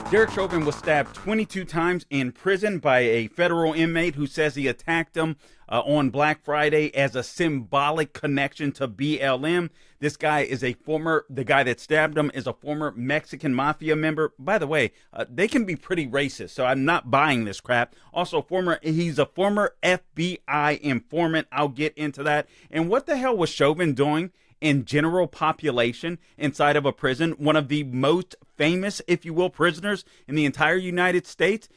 Derek Chauvin was stabbed 22 times in prison by a federal inmate who says he attacked him on Black Friday as a symbolic connection to BLM. This guy is the guy that stabbed him is a former Mexican Mafia member. By the way, they can be pretty racist, so I'm not buying this crap. Also, he's a former FBI informant. I'll get into that. And what the hell was Chauvin doing in general population inside of a prison, one of the most famous, if you will, prisoners in the entire United States,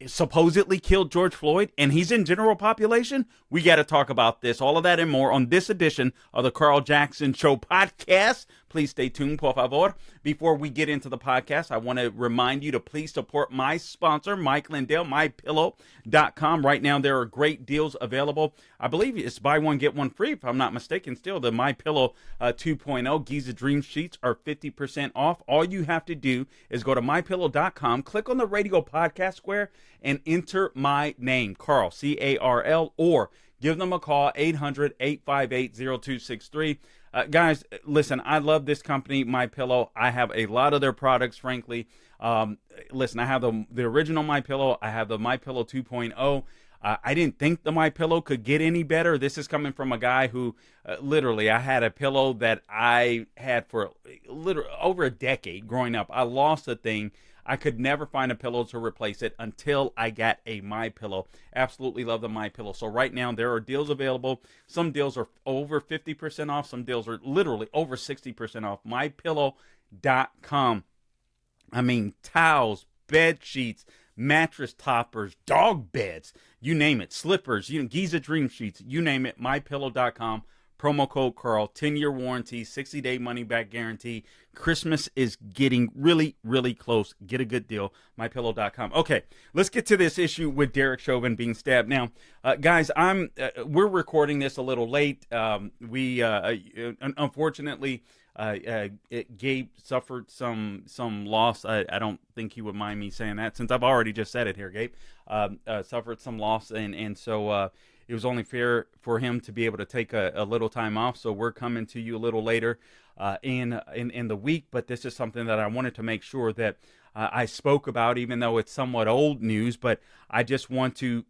supposedly killed George Floyd, and he's in general population? We got to talk about this, all of that and more on this edition of the Carl Jackson Show podcast. Please stay tuned, por favor. Before we get into the podcast, I want to remind you to please support my sponsor, Mike Lindell, MyPillow.com. Right now, there are great deals available. I believe it's buy one, get one free, if I'm not mistaken. Still, the MyPillow 2.0 Giza Dream Sheets are 50% off. All you have to do is go to MyPillow.com, click on the radio podcast square, and enter my name, Carl, C-A-R-L, or give them a call, 800-858-0263. Guys, listen, I love this company, MyPillow. I have a lot of their products, frankly. Listen, I have the original MyPillow. I have the MyPillow 2.0. I didn't think the MyPillow could get any better. This is coming from a guy who, literally, I had a pillow that I had for literally over a decade growing up. I lost the thing. I could never find a pillow to replace it until I got a MyPillow. Absolutely love the MyPillow. So right now there are deals available. Some deals are over 50% off. Some deals are literally over 60% off. MyPillow.com. I mean, towels, bed sheets, mattress toppers, dog beds, you name it, slippers, Giza Dream Sheets, you name it, MyPillow.com. Promo code Carl, 10-year warranty, 60-day money-back guarantee. Christmas is getting really, really close. Get a good deal, MyPillow.com. Okay, let's get to this issue with Derek Chauvin being stabbed. Now, guys, we're recording this a little late. Unfortunately, Gabe suffered some loss. I don't think he would mind me saying that, since I've already just said it here. Gabe suffered some loss, and so it was only fair for him to be able to take a little time off. So we're coming to you a little later in the week, but this is something that I wanted to make sure that I spoke about, even though it's somewhat old news. But I just want to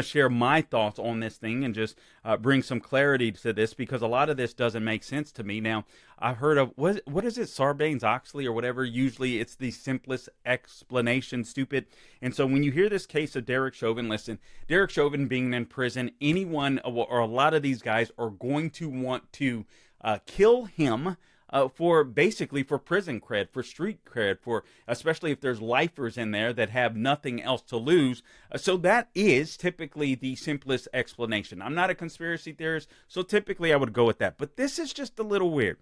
share my thoughts on this thing and just bring some clarity to this, because a lot of this doesn't make sense to me. Now, I've heard of, what is it, Sarbanes-Oxley or whatever? Usually it's the simplest explanation, stupid. And so when you hear this case of Derek Chauvin, listen, Derek Chauvin being in prison, anyone or a lot of these guys are going to want to kill him for prison cred, for street cred, for especially if there's lifers in there that have nothing else to lose. So that is typically the simplest explanation. I'm not a conspiracy theorist, so typically I would go with that. But this is just a little weird.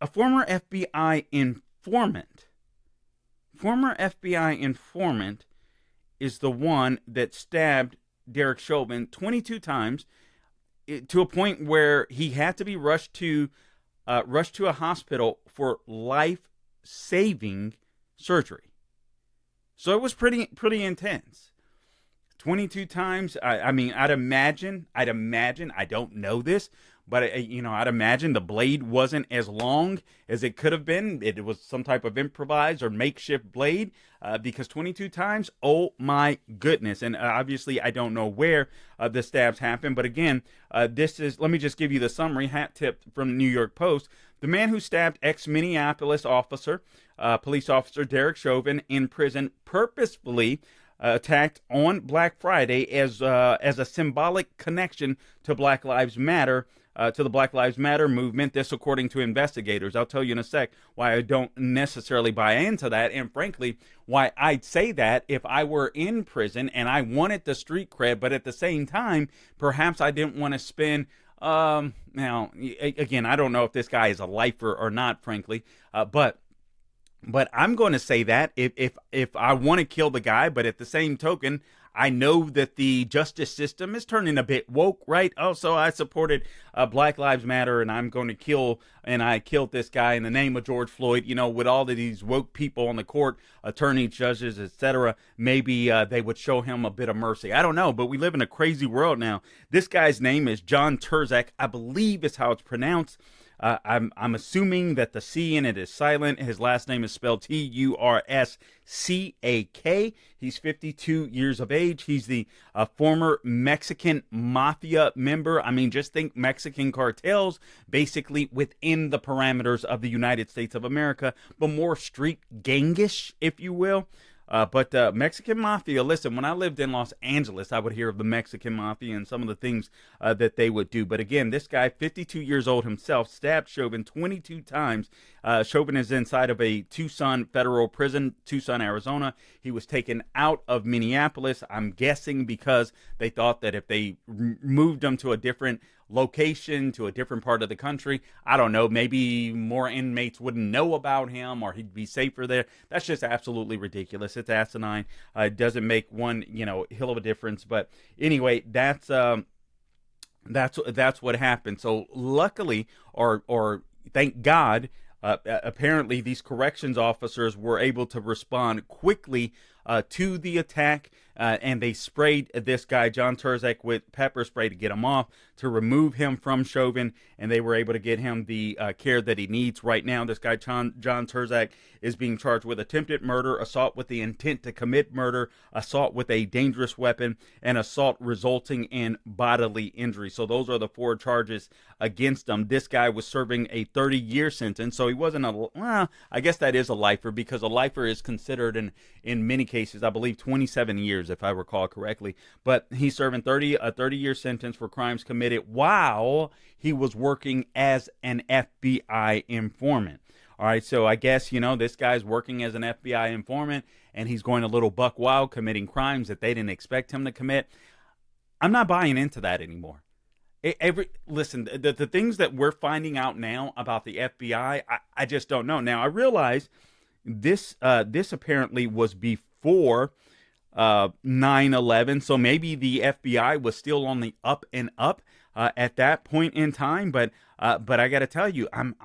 A former FBI informant is the one that stabbed Derek Chauvin 22 times, to a point where he had to be rushed to a hospital for life-saving surgery. So it was pretty intense. 22 times. I mean, I'd imagine. I don't know this, but I'd imagine the blade wasn't as long as it could have been. It was some type of improvised or makeshift blade, because 22 times. Oh my goodness! And obviously, I don't know where the stabs happened. But again, let me just give you the summary. Hat tip from the New York Post: the man who stabbed ex-Minneapolis police officer Derek Chauvin in prison purposefully attacked on Black Friday as a symbolic connection to Black Lives Matter, to the Black Lives Matter movement. This, according to investigators. I'll tell you in a sec why I don't necessarily buy into that, and frankly, why I'd say that if I were in prison and I wanted the street cred, but at the same time, perhaps I didn't want to spend. Now, again, I don't know if this guy is a lifer or not, frankly, but I'm going to say that if I want to kill the guy, but at the same token, I know that the justice system is turning a bit woke, right? Also, I supported Black Lives Matter, and I'm going to kill, and I killed this guy in the name of George Floyd, with all of these woke people on the court, attorneys, judges, etc. Maybe they would show him a bit of mercy. I don't know, but we live in a crazy world now. This guy's name is John Terzak, I believe is how it's pronounced. I'm assuming that the C in it is silent. His last name is spelled Turschak. He's 52 years of age. He's the former Mexican Mafia member. I mean, just think Mexican cartels, basically within the parameters of the United States of America, but more street gangish, if you will. But Mexican Mafia, listen, when I lived in Los Angeles, I would hear of the Mexican Mafia and some of the things that they would do. But again, this guy, 52 years old himself, stabbed Chauvin 22 times. Chauvin is inside of a Tucson federal prison, Tucson, Arizona. He was taken out of Minneapolis, I'm guessing because they thought that if they moved him to a different location, to a different part of the country, I don't know, maybe more inmates wouldn't know about him or he'd be safer there. That's just absolutely ridiculous. It's asinine. It doesn't make one, hill of a difference. But anyway, that's what happened. So luckily, or thank God, apparently these corrections officers were able to respond quickly to the attack, and they sprayed this guy, John Turschak, with pepper spray to get him off, to remove him from Chauvin, and they were able to get him the care that he needs right now. This guy, John Turschak, is being charged with attempted murder, assault with the intent to commit murder, assault with a dangerous weapon, and assault resulting in bodily injury. So those are the 4 charges against him. This guy was serving a 30-year sentence, so he wasn't I guess that is a lifer, because a lifer is considered in many cases, I believe, 27 years, if I recall correctly. But he's serving a 30-year sentence for crimes committed while he was working as an FBI informant. All right, so I guess, this guy's working as an FBI informant, and he's going a little buck wild, committing crimes that they didn't expect him to commit. I'm not buying into that anymore. Listen, the things that we're finding out now about the FBI, I just don't know. Now, I realize this apparently was before 9/11, so maybe the FBI was still on the up and up at that point in time. But I got to tell you, I'm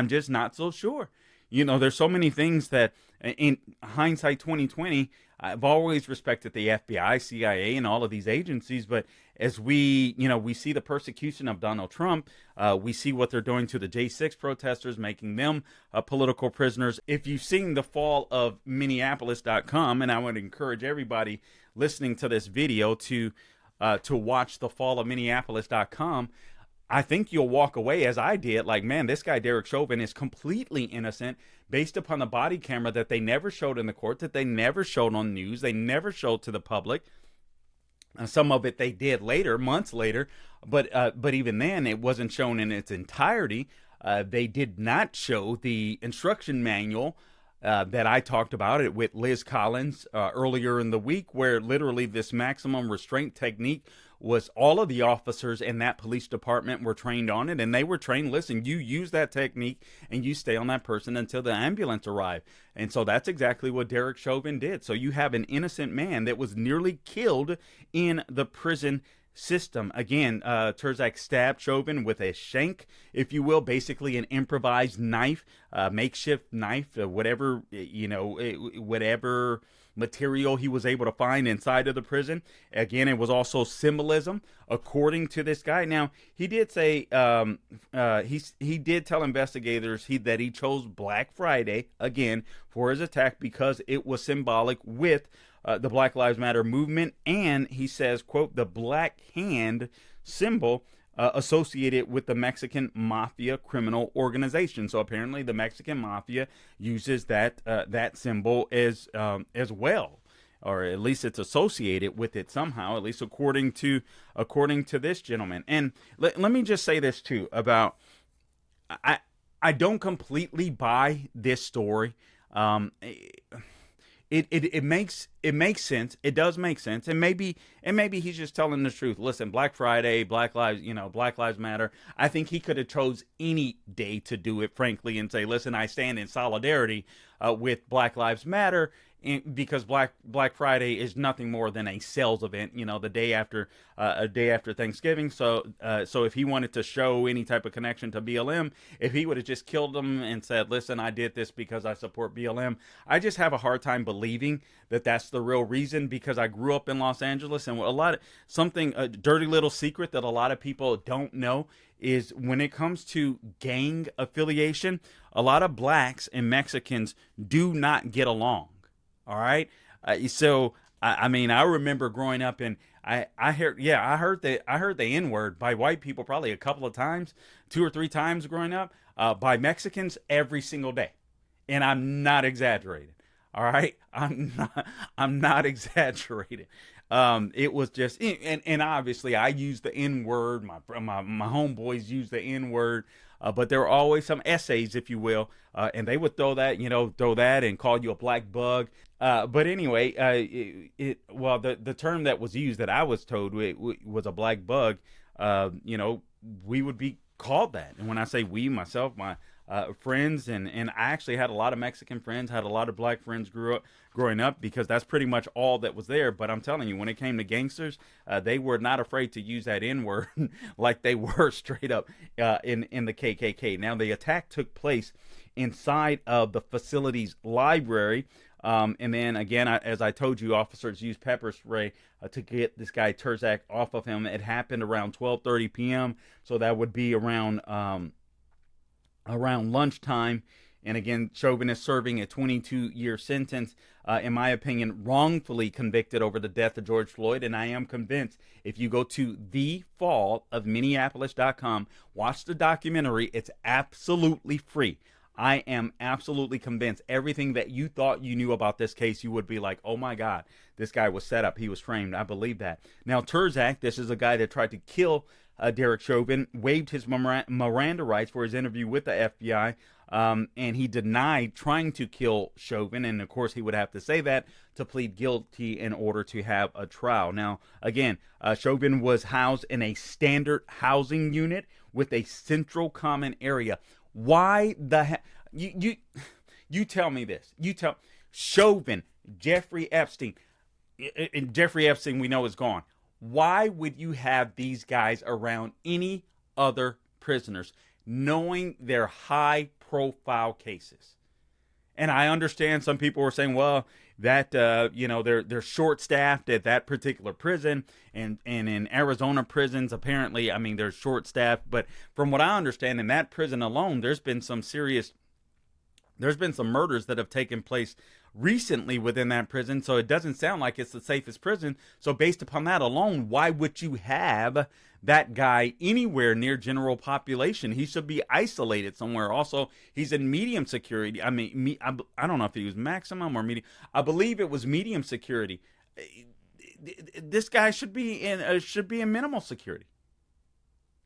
just not so sure. There's so many things that, in hindsight 2020, I've always respected the FBI, CIA, and all of these agencies. But as we see the persecution of Donald Trump, we see what they're doing to the J6 protesters, making them political prisoners. If you've seen the fall of Minneapolis.com, and I would encourage everybody listening to this video to watch the fall of Minneapolis.com, I think you'll walk away, as I did, like, man, this guy Derek Chauvin is completely innocent based upon the body camera that they never showed in the court, that they never showed on news, they never showed to the public. Some of it they did later, months later, but even then, it wasn't shown in its entirety. They did not show the instruction manual that I talked about it with Liz Collins earlier in the week, where literally this maximum restraint technique was all of the officers in that police department were trained on it, and they were trained, listen, you use that technique and you stay on that person until the ambulance arrived. And so that's exactly what Derek Chauvin did. So you have an innocent man that was nearly killed in the prison system. Again, Turschak stabbed Chauvin with a shank, if you will, basically an improvised knife, makeshift knife, whatever material he was able to find inside of the prison. Again, it was also symbolism, according to this guy. Now, he did say he did tell investigators that he chose Black Friday again for his attack because it was symbolic with the Black Lives Matter movement, and he says, quote, the black hand symbol associated with the Mexican Mafia criminal organization. So apparently the Mexican Mafia uses that symbol as well, or at least it's associated with it somehow, at least according to this gentleman. And let me just say this too about, I don't completely buy this story. It makes sense. It does make sense. And maybe he's just telling the truth. Listen, Black Friday, Black Lives Matter. I think he could have chose any day to do it, frankly, and say, listen, I stand in solidarity with Black Lives Matter because Black Friday is nothing more than a sales event, the day after a day after Thanksgiving. So if he wanted to show any type of connection to BLM, if he would have just killed them and said, "Listen, I did this because I support BLM," I just have a hard time believing that that's the real reason, because I grew up in Los Angeles, and a dirty little secret that a lot of people don't know is when it comes to gang affiliation, a lot of blacks and Mexicans do not get along. All right. I mean, I remember growing up, and I heard the N-word by white people probably a couple of times, 2 or 3 times growing up, by Mexicans every single day. And I'm not exaggerating. All right. I'm not exaggerating. It was just, and obviously I used the N-word. My homeboys used the N-word. But there were always some essays, if you will, and they would throw that and call you a black bug. But anyway, the term that was used that I was told was a black bug. We would be called that. And when I say we, myself, my friends, and I actually had a lot of Mexican friends, had a lot of black friends growing up, because that's pretty much all that was there. But I'm telling you, when it came to gangsters, they were not afraid to use that N-word like they were straight up in the KKK. Now, the attack took place inside of the facility's library. And then again, as I told you, officers used pepper spray to get this guy Turzak off of him. It happened around 12:30 p.m. So that would be around lunchtime. And again, Chauvin is serving a 22-year sentence, in my opinion, wrongfully convicted over the death of George Floyd. And I am convinced, if you go to thefallofminneapolis.com, watch the documentary, it's absolutely free. I am absolutely convinced everything that you thought you knew about this case, you would be like, oh my God, this guy was set up. He was framed. I believe that. Now, Turzak, this is a guy that tried to kill Derek Chauvin, waived his Miranda rights for his interview with the FBI, and he denied trying to kill Chauvin. And of course, he would have to say that to plead guilty in order to have a trial. Now, again, Chauvin was housed in a standard housing unit with a central common area. Why the heck? You tell me this. You tell Chauvin, Jeffrey Epstein, and Jeffrey Epstein we know is gone. Why would you have these guys around any other prisoners, knowing their high-profile cases? And I understand some people were saying, well, that they're short-staffed at that particular prison, and in Arizona prisons, apparently, I mean, they're short-staffed. But from what I understand, in that prison alone, there's been some murders that have taken place recently within that prison, so it doesn't sound like it's the safest prison. So based upon that alone, why would you have that guy anywhere near general population? He should be isolated somewhere. Also, he's in medium security. I mean, I don't know if he was maximum or medium. I believe it was medium security. This guy should be in minimal security.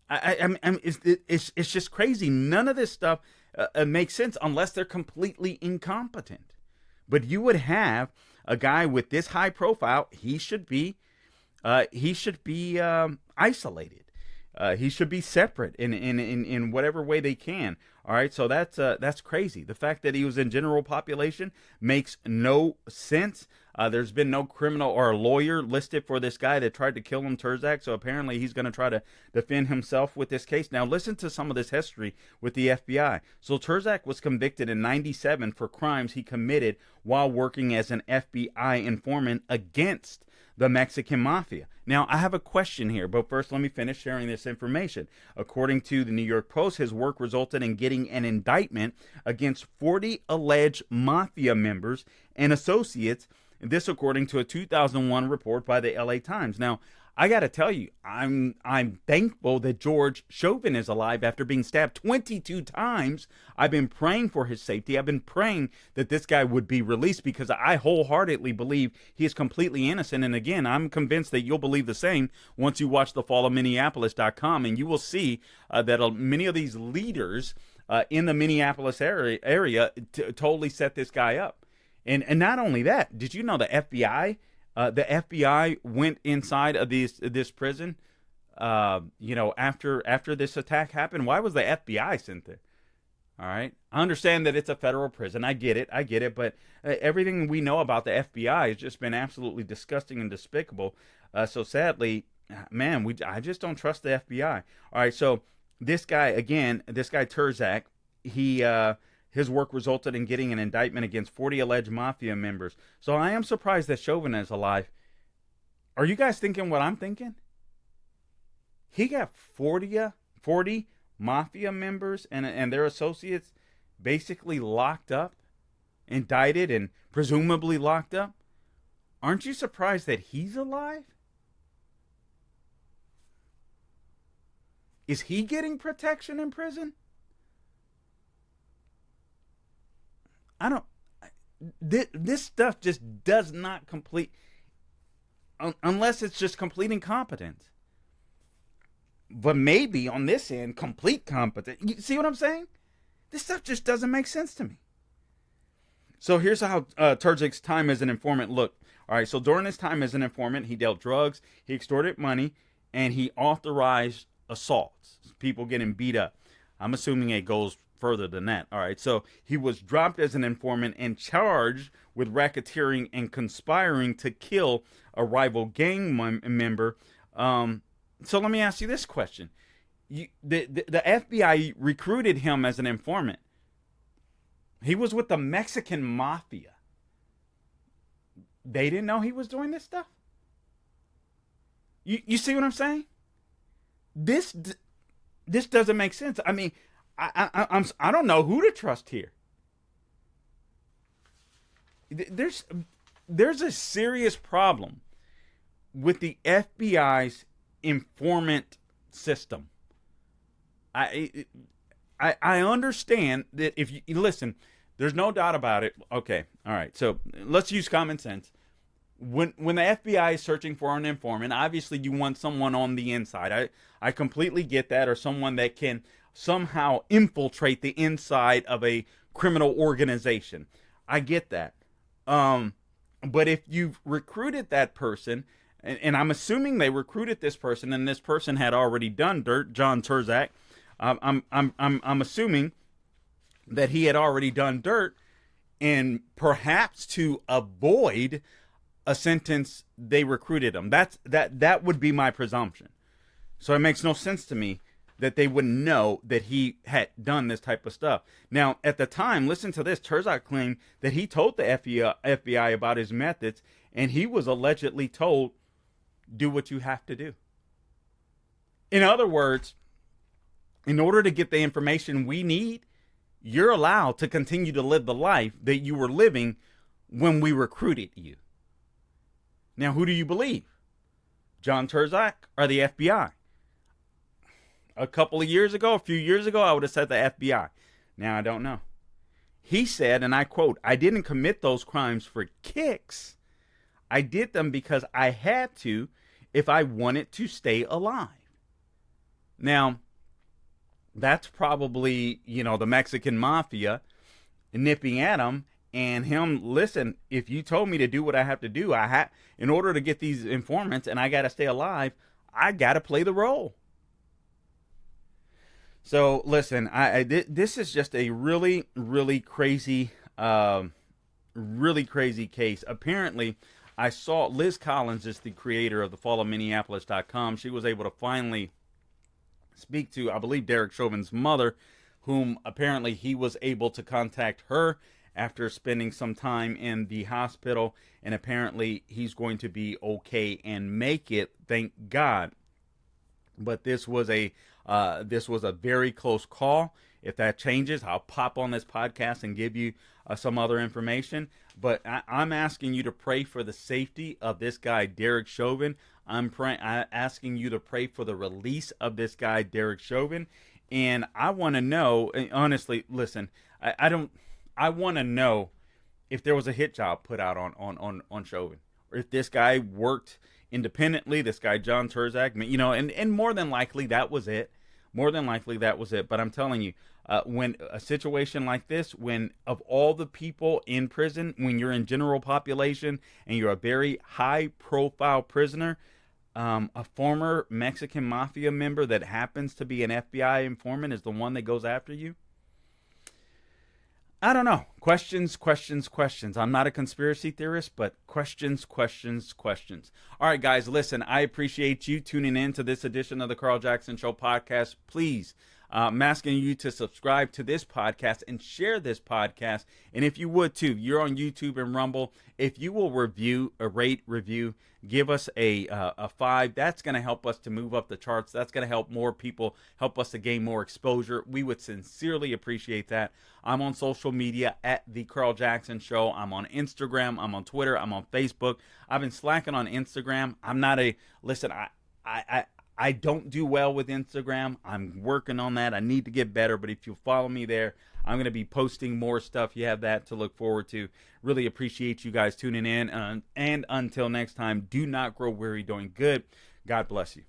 It's just crazy. None of this stuff makes sense unless they're completely incompetent. But you would have a guy with this high profile. He should be isolated. He should be separate in whatever way they can. All right, so that's crazy. The fact that he was in general population makes no sense. There's been no criminal or lawyer listed for this guy that tried to kill him, Turzak. So apparently he's going to try to defend himself with this case. Now listen to some of this history with the FBI. So Turzak was convicted in '97 for crimes he committed while working as an FBI informant against the Mexican Mafia. Now, I have a question here, but first let me finish sharing this information. According to the New York Post, his work resulted in getting an indictment against 40 alleged mafia members and associates, this according to a 2001 report by the LA Times. Now, I got to tell you, I'm thankful that George Chauvin is alive after being stabbed 22 times. I've been praying for his safety. I've been praying that this guy would be released because I wholeheartedly believe he is completely innocent. And again, I'm convinced that you'll believe the same once you watch thefallofminneapolis.com, and you will see that many of these leaders in the Minneapolis area totally set this guy up. And not only that, did you know the FBI? The FBI went inside of this prison, after this attack happened. Why was the FBI sent there? All right. I understand that it's a federal prison. I get it. I get it. But everything we know about the FBI has just been absolutely disgusting and despicable. So sadly, man, I just don't trust the FBI. All right. So this guy, again, this guy Terzak, his work resulted in getting an indictment against 40 alleged mafia members. So I am surprised that Chauvin is alive. Are you guys thinking what I'm thinking? He got 40 mafia members and their associates basically locked up, indicted, and presumably locked up. Aren't you surprised that he's alive? Is he getting protection in prison? I don't. This stuff just does not complete, unless it's just complete incompetence. But maybe on this end, complete competence. You see what I'm saying? This stuff just doesn't make sense to me. So here's how Terzak's time as an informant looked. All right, so during his time as an informant, he dealt drugs, he extorted money, and he authorized assaults, people getting beat up. I'm assuming it goes further than that. All right, so he was dropped as an informant and charged with racketeering and conspiring to kill a rival gang member. So let me ask you this question. The FBI recruited him as an informant. He was with the Mexican Mafia. They didn't know he was doing this stuff? You see what I'm saying? This doesn't make sense. I mean, I don't know who to trust here. There's a serious problem with the FBI's informant system. I understand that if you listen, there's no doubt about it. Okay, all right. So let's use common sense. When the FBI is searching for an informant, obviously you want someone on the inside. I completely get that, or someone that can somehow infiltrate the inside of a criminal organization. I get that. But if you've recruited that person, and I'm assuming they recruited this person, and this person had already done dirt, John Terzak. I'm assuming that he had already done dirt, and perhaps to avoid a sentence, they recruited him. That would be my presumption. So it makes no sense to me that they wouldn't know that he had done this type of stuff. Now, at the time, listen to this. Terzak claimed that he told the FBI about his methods, and he was allegedly told, do what you have to do. In other words, in order to get the information we need, you're allowed to continue to live the life that you were living when we recruited you. Now, who do you believe? John Terzak or the FBI? A few years ago, I would have said the FBI. Now I don't know. He said, and I quote, "I didn't commit those crimes for kicks. I did them because I had to if I wanted to stay alive." Now, that's probably, the Mexican Mafia nipping at him and him, listen, if you told me to do what I have to do, in order to get these informants and I got to stay alive, I got to play the role. So listen, this is just a really, really crazy case. Apparently, I saw Liz Collins is the creator of the Fall of Minneapolis.com. She was able to finally speak to, I believe, Derek Chauvin's mother, whom apparently he was able to contact her after spending some time in the hospital, and apparently he's going to be okay and make it, thank God. But this was a very close call. If that changes, I'll pop on this podcast and give you some other information. But I'm asking you to pray for the safety of this guy, Derek Chauvin. I'm asking you to pray for the release of this guy, Derek Chauvin. And I want to know, honestly, listen, I want to know if there was a hit job put out on Chauvin, or if this guy worked independently, this guy John Terzak, and more than likely that was it. But I'm telling you, when a situation like this, when of all the people in prison, when you're in general population and you're a very high profile prisoner, a former Mexican Mafia member that happens to be an FBI informant is the one that goes after you. I don't know. Questions. I'm not a conspiracy theorist, but questions. All right, guys, listen, I appreciate you tuning in to this edition of the Carl Jackson Show podcast. Please, I'm asking you to subscribe to this podcast and share this podcast. And if you would too, you're on YouTube and Rumble. If you will review, give us a 5. That's going to help us to move up the charts. That's going to help more people, help us to gain more exposure. We would sincerely appreciate that. I'm on social media at The Carl Jackson Show. I'm on Instagram. I'm on Twitter. I'm on Facebook. I've been slacking on Instagram. I'm not listen, I don't do well with Instagram. I'm working on that. I need to get better. But if you follow me there, I'm going to be posting more stuff. You have that to look forward to. Really appreciate you guys tuning in. And until next time, do not grow weary doing good. God bless you.